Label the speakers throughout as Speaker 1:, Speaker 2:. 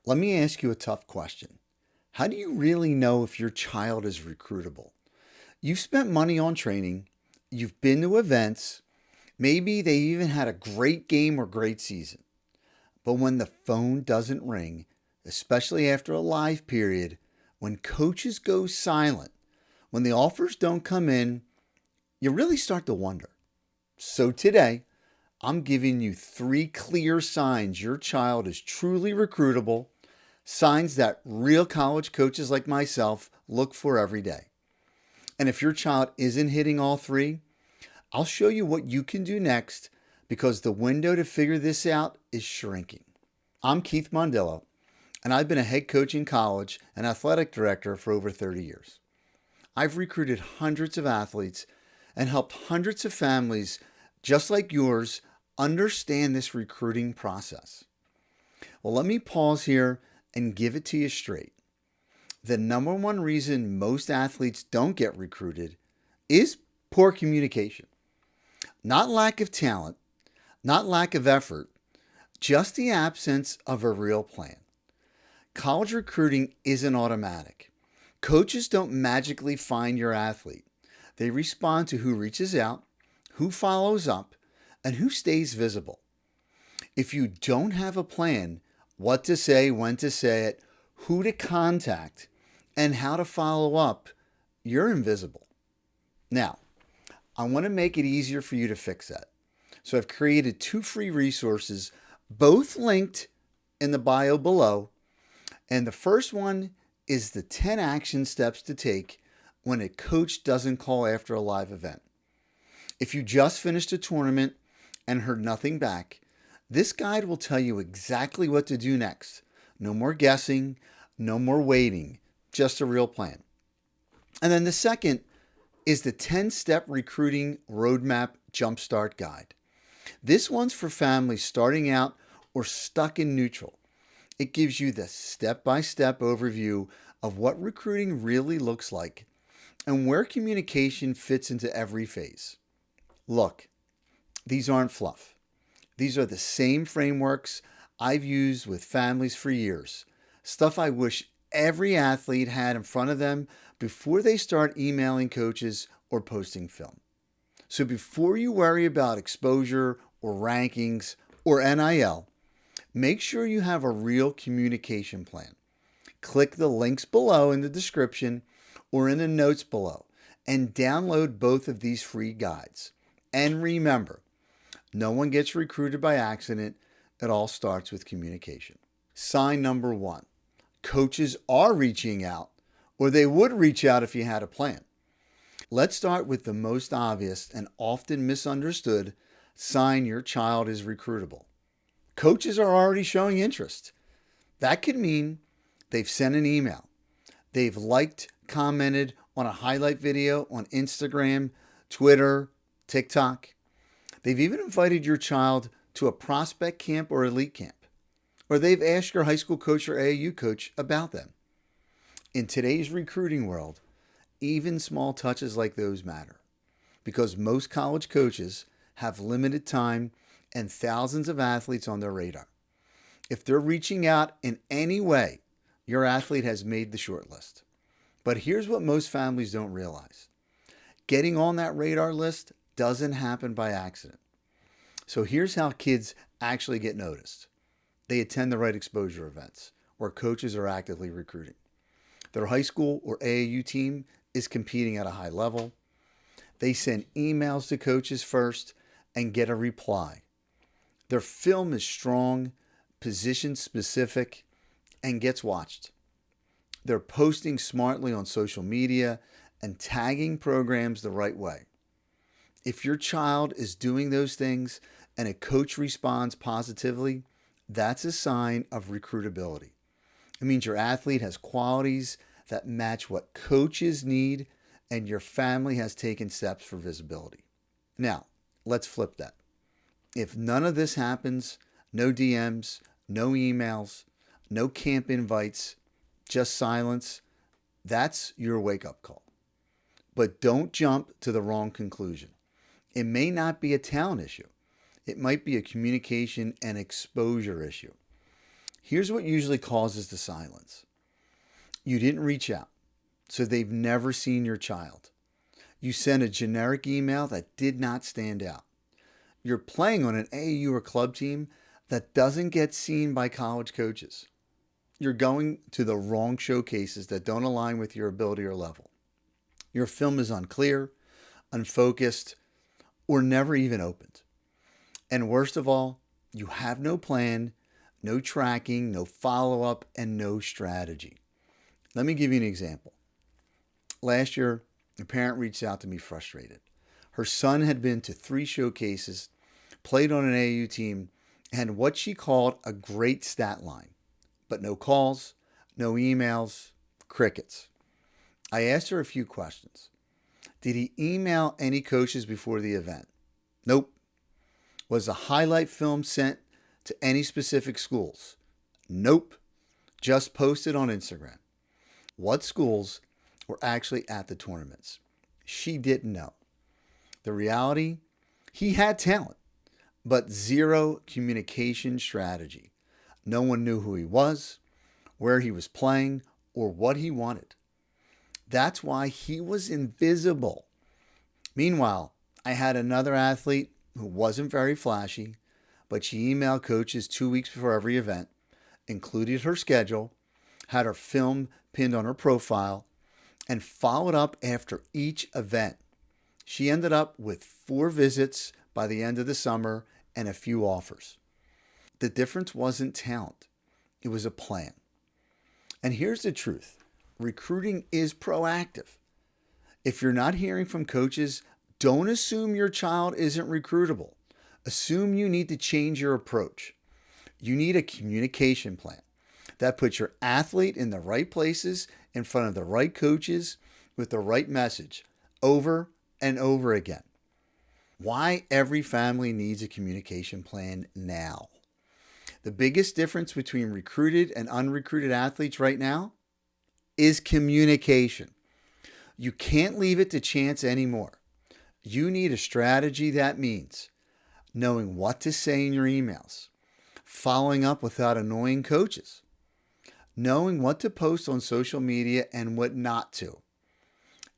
Speaker 1: Let me ask you a tough question. How do you really know if your child is recruitable? You've spent money on training, you've been to events, maybe they even had a great game or great season. But when the phone doesn't ring, especially after a live period, when coaches go silent, when the offers don't come in, you really start to wonder. So today, I'm giving you three clear signs your child is truly recruitable, signs that real college coaches like myself look for every day. And if your child isn't hitting all three, I'll show you what you can do next because the window to figure this out is shrinking. I'm Keith Mondillo, and I've been a head coach in college and athletic director for over 30 years. I've recruited hundreds of athletes and helped hundreds of families just like yours understand this recruiting process. Well, let me pause here and give it to you straight. The number one reason most athletes don't get recruited is poor communication. Not lack of talent, not lack of effort, just the absence of a real plan. College recruiting isn't automatic. Coaches don't magically find your athlete. They respond to who reaches out, who follows up, and who stays visible. If you don't have a plan, what to say, when to say it, who to contact, and how to follow up, you're invisible. Now, I want to make it easier for you to fix that. So I've created two free resources, both linked in the bio below. And the first one is the 10 action steps to take when a coach doesn't call after a live event. If you just finished a tournament and heard nothing back, this guide will tell you exactly what to do next. No more guessing, no more waiting, just a real plan. And then the second is the 10-step recruiting roadmap jumpstart guide. This one's for families starting out or stuck in neutral. It gives you the step-by-step overview of what recruiting really looks like and where communication fits into every phase. Look, these aren't fluff. These are the same frameworks I've used with families for years. Stuff I wish every athlete had in front of them before they start emailing coaches or posting film. So before you worry about exposure or rankings or NIL, make sure you have a real communication plan. Click the links below in the description or in the notes below and download both of these free guides. And remember, no one gets recruited by accident. It all starts with communication. Sign number one, coaches are reaching out, or they would reach out if you had a plan. Let's start with the most obvious and often misunderstood sign your child is recruitable. Coaches are already showing interest. That could mean they've sent an email, they've liked, commented on a highlight video on Instagram, Twitter, TikTok. They've even invited your child to a prospect camp or elite camp, or they've asked your high school coach or AAU coach about them. In today's recruiting world, even small touches like those matter because most college coaches have limited time and thousands of athletes on their radar. If they're reaching out in any way, your athlete has made the short list. But here's what most families don't realize. Getting on that radar list doesn't happen by accident. So here's how kids actually get noticed. They attend the right exposure events where coaches are actively recruiting. Their high school or AAU team is competing at a high level. They send emails to coaches first and get a reply. Their film is strong, position specific, and gets watched. They're posting smartly on social media and tagging programs the right way. If your child is doing those things and a coach responds positively, that's a sign of recruitability. It means your athlete has qualities that match what coaches need and your family has taken steps for visibility. Now, let's flip that. If none of this happens, no DMs, no emails, no camp invites, just silence, that's your wake-up call. But don't jump to the wrong conclusion. It may not be a talent issue. It might be a communication and exposure issue. Here's what usually causes the silence. You didn't reach out, so they've never seen your child. You sent a generic email that did not stand out. You're playing on an AAU or club team that doesn't get seen by college coaches. You're going to the wrong showcases that don't align with your ability or level. Your film is unclear, unfocused, or never even opened. And worst of all, you have no plan, no tracking, no follow-up, and no strategy. Let me give you an example. Last year, a parent reached out to me frustrated. Her son had been to 3 showcases, played on an AAU team, and what she called a great stat line, but no calls, no emails, crickets. I asked her a few questions. Did he email any coaches before the event? Nope. Was the highlight film sent to any specific schools? Nope. Just posted on Instagram. What schools were actually at the tournaments? She didn't know. The reality, he had talent, but zero communication strategy. No one knew who he was, where he was playing, or what he wanted. That's why he was invisible. Meanwhile, I had another athlete who wasn't very flashy, but she emailed coaches 2 weeks before every event, included her schedule, had her film pinned on her profile, and followed up after each event. She ended up with 4 visits by the end of the summer and a few offers. The difference wasn't talent, it was a plan. And here's the truth. Recruiting is proactive. If you're not hearing from coaches, don't assume your child isn't recruitable. Assume you need to change your approach. You need a communication plan that puts your athlete in the right places, in front of the right coaches, with the right message, over and over again. Why every family needs a communication plan now. The biggest difference between recruited and unrecruited athletes right now is communication. You can't leave it to chance anymore. You need a strategy. That means knowing what to say in your emails, following up without annoying coaches, knowing what to post on social media and what not to.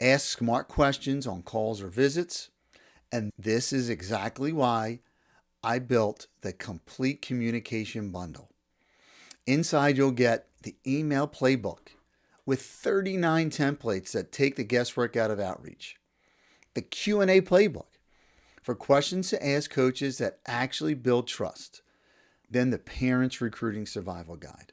Speaker 1: Ask smart questions on calls or visits. And this is exactly why I built the complete communication bundle. Inside, you'll get the email playbook with 39 templates that take the guesswork out of outreach, the Q&A playbook for questions to ask coaches that actually build trust, then the Parents Recruiting Survival Guide,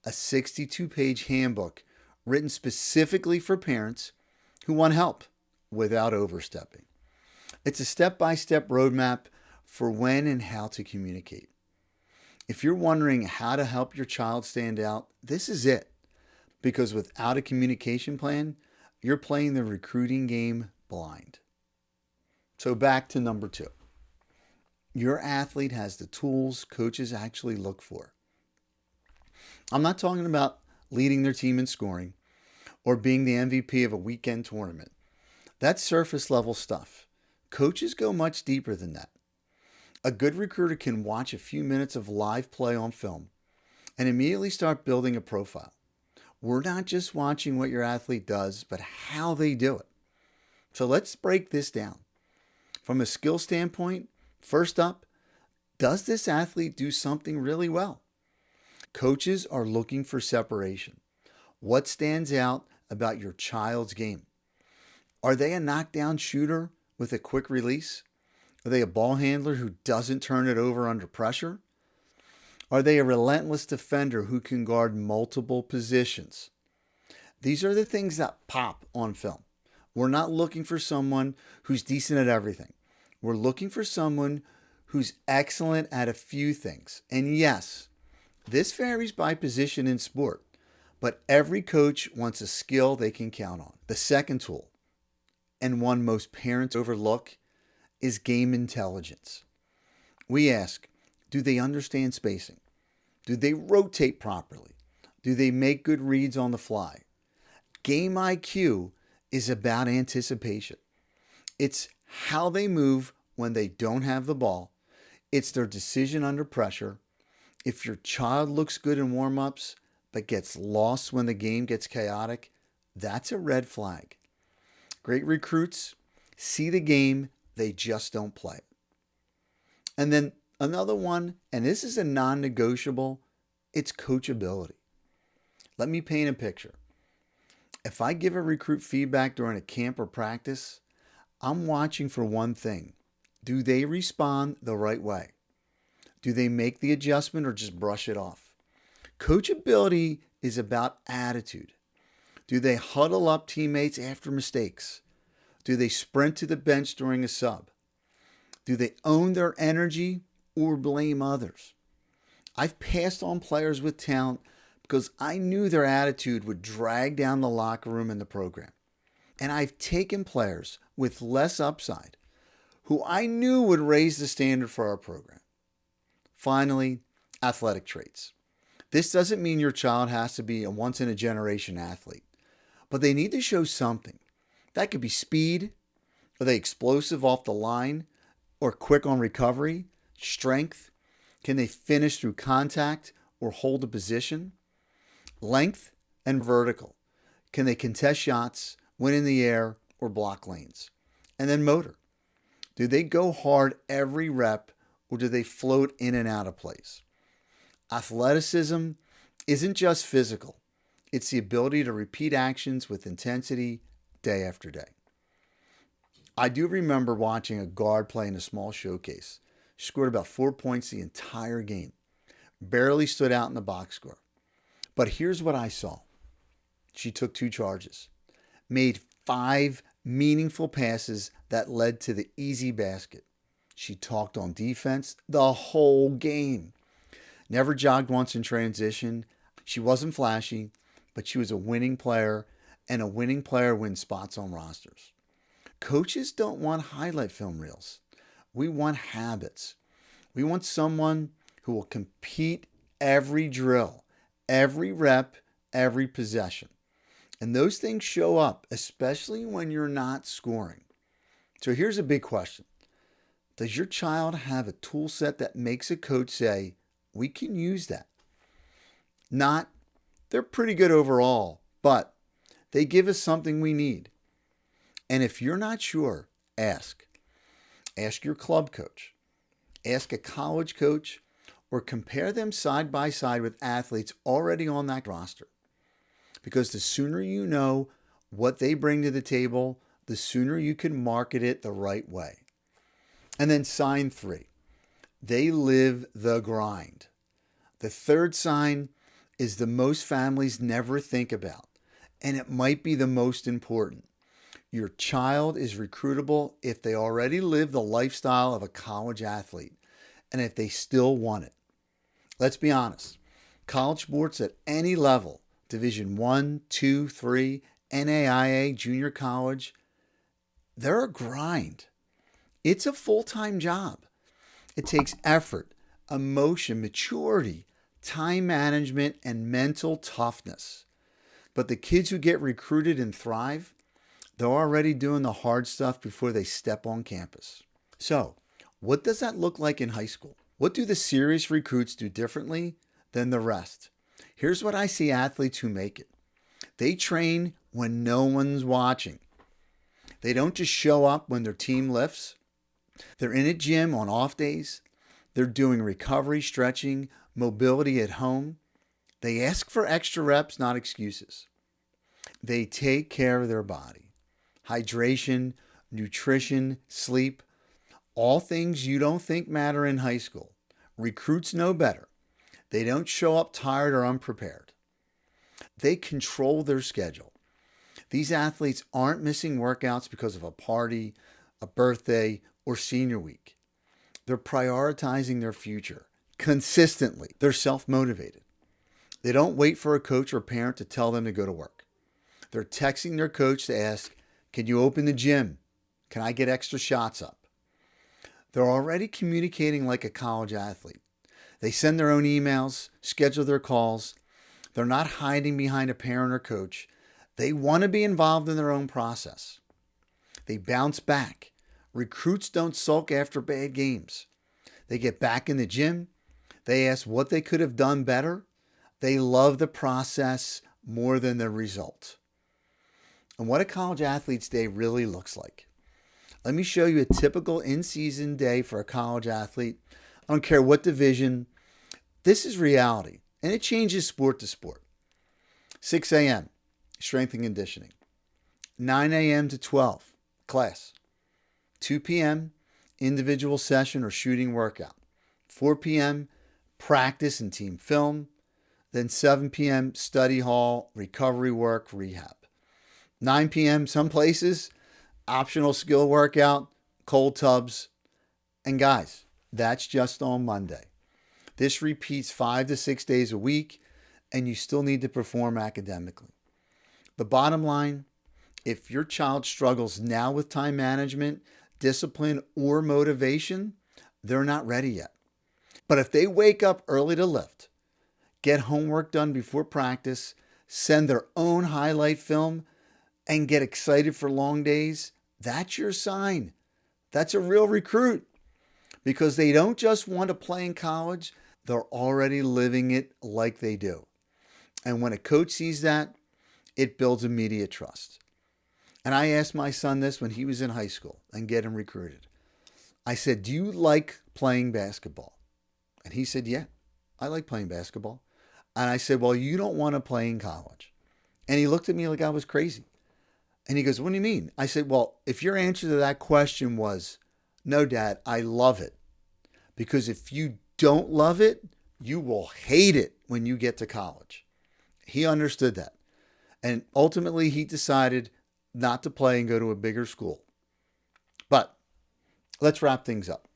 Speaker 1: a 62-page handbook written specifically for parents who want help without overstepping. It's a step-by-step roadmap for when and how to communicate. If you're wondering how to help your child stand out, this is it. Because without a communication plan, you're playing the recruiting game blind. So back to number 2. Your athlete has the tools coaches actually look for. I'm not talking about leading their team in scoring or being the MVP of a weekend tournament. That's surface level stuff. Coaches go much deeper than that. A good recruiter can watch a few minutes of live play on film and immediately start building a profile. We're not just watching what your athlete does, but how they do it. So let's break this down. From a skill standpoint, first up, does this athlete do something really well? Coaches are looking for separation. What stands out about your child's game? Are they a knockdown shooter with a quick release? Are they a ball handler who doesn't turn it over under pressure? Are they a relentless defender who can guard multiple positions? These are the things that pop on film. We're not looking for someone who's decent at everything. We're looking for someone who's excellent at a few things. And yes, this varies by position in sport, but every coach wants a skill they can count on. The second tool, and one most parents overlook, is game intelligence. We ask, do they understand spacing? Do they rotate properly? Do they make good reads on the fly? Game IQ is about anticipation. It's how they move when they don't have the ball. It's their decision under pressure. If your child looks good in warm-ups but gets lost when the game gets chaotic, that's a red flag. Great recruits see the game, they just don't play. And then another one, and this is a non-negotiable, it's coachability. Let me paint a picture. If I give a recruit feedback during a camp or practice, I'm watching for one thing. Do they respond the right way? Do they make the adjustment or just brush it off? Coachability is about attitude. Do they huddle up teammates after mistakes? Do they sprint to the bench during a sub? Do they own their energy or blame others? I've passed on players with talent because I knew their attitude would drag down the locker room and the program. And I've taken players with less upside who I knew would raise the standard for our program. Finally, athletic traits. This doesn't mean your child has to be a once-in-a-generation athlete, but they need to show something. That could be speed. Are they explosive off the line or quick on recovery? Strength. Can they finish through contact or hold a position? Length and vertical. Can they contest shots, win in the air, or block lanes? And then motor. Do they go hard every rep or do they float in and out of place? Athleticism isn't just physical. It's the ability to repeat actions with intensity day after day. I do remember watching a guard play in a small showcase. She scored about 4 points the entire game. Barely stood out in the box score. But here's what I saw. She took 2 charges, made 5 meaningful passes that led to the easy basket. She talked on defense the whole game. Never jogged once in transition. She wasn't flashy, but she was a winning player, and a winning player wins spots on rosters. Coaches don't want highlight film reels. We want habits. We want someone who will compete every drill, every rep, every possession. And those things show up, especially when you're not scoring. So here's a big question. Does your child have a tool set that makes a coach say, we can use that? Not, they're pretty good overall, but they give us something we need. And if you're not sure, ask. Ask your club coach. Ask a college coach, or compare them side by side with athletes already on that roster. Because the sooner you know what they bring to the table, the sooner you can market it the right way. And then sign 3. They live the grind. The third sign is the most families never think about, and it might be the most important. Your child is recruitable if they already live the lifestyle of a college athlete and if they still want it. Let's be honest. College sports at any level, Division 1, 2, 3, NAIA, junior college, they're a grind. It's a full-time job. It takes effort, emotion, maturity, time management, and mental toughness. But the kids who get recruited and thrive, they're already doing the hard stuff before they step on campus. So, what does that look like in high school? What do the serious recruits do differently than the rest? Here's what I see athletes who make it. They train when no one's watching. They don't just show up when their team lifts. They're in a gym on off days. They're doing recovery, stretching, mobility at home. They ask for extra reps, not excuses. They take care of their body. Hydration, nutrition, sleep, all things you don't think matter in high school. Recruits know better. They don't show up tired or unprepared. They control their schedule. These athletes aren't missing workouts because of a party, a birthday, or senior week. They're prioritizing their future consistently. They're self-motivated. They don't wait for a coach or parent to tell them to go to work. They're texting their coach to ask, can you open the gym? Can I get extra shots up? They're already communicating like a college athlete. They send their own emails, schedule their calls. They're not hiding behind a parent or coach. They want to be involved in their own process. They bounce back. Recruits don't sulk after bad games. They get back in the gym. They ask what they could have done better. They love the process more than the result. And what a college athlete's day really looks like. Let me show you a typical in-season day for a college athlete. I don't care what division. This is reality, and it changes sport to sport. 6 a.m., strength and conditioning. 9 a.m. to 12, class. 2 p.m., individual session or shooting workout. 4 p.m., practice and team film. Then 7 p.m., study hall, recovery work, rehab. 9 p.m., some places, optional skill workout, cold tubs. And guys, that's just on Monday. This repeats 5 to 6 days a week, and you still need to perform academically. The bottom line, if your child struggles now with time management, discipline, or motivation, they're not ready yet. But if they wake up early to lift, get homework done before practice, send their own highlight film, and get excited for long days, that's your sign. That's a real recruit, because they don't just want to play in college, they're already living it like they do. And when a coach sees that, it builds immediate trust. And I asked my son this when he was in high school and get him recruited. I said, do you like playing basketball? And he said, yeah, I like playing basketball. And I said, well, you don't want to play in college. And he looked at me like I was crazy. And he goes, what do you mean? I said, well, if your answer to that question was, no, Dad, I love it. Because if you don't love it, you will hate it when you get to college. He understood that. And ultimately, he decided not to play and go to a bigger school. But let's wrap things up.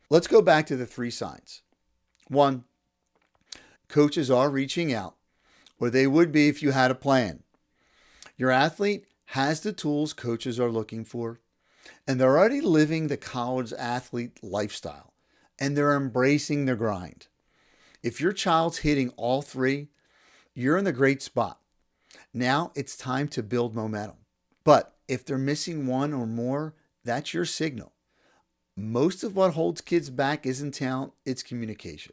Speaker 1: Let's go back to the 3 signs. 1, coaches are reaching out, or they would be if you had a plan. Your athlete has the tools coaches are looking for, and they're already living the college athlete lifestyle, and they're embracing the grind. If your child's hitting all 3, you're in the great spot. Now it's time to build momentum. But if they're missing 1 or more, that's your signal. Most of what holds kids back isn't talent, it's communication.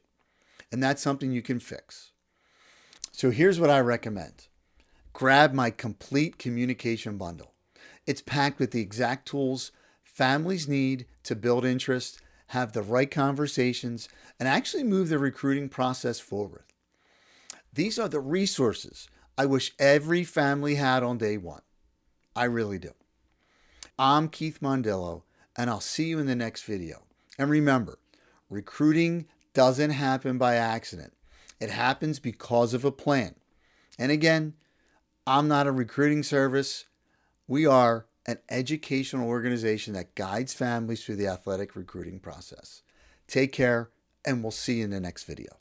Speaker 1: And that's something you can fix. So here's what I recommend. Grab my complete communication bundle. It's packed with the exact tools families need to build interest, have the right conversations, and actually move the recruiting process forward. These are the resources I wish every family had on day 1. I really do. I'm Keith Mondillo, and I'll see you in the next video. And remember, recruiting doesn't happen by accident. It happens because of a plan. And again, I'm not a recruiting service. We are an educational organization that guides families through the athletic recruiting process. Take care, and we'll see you in the next video.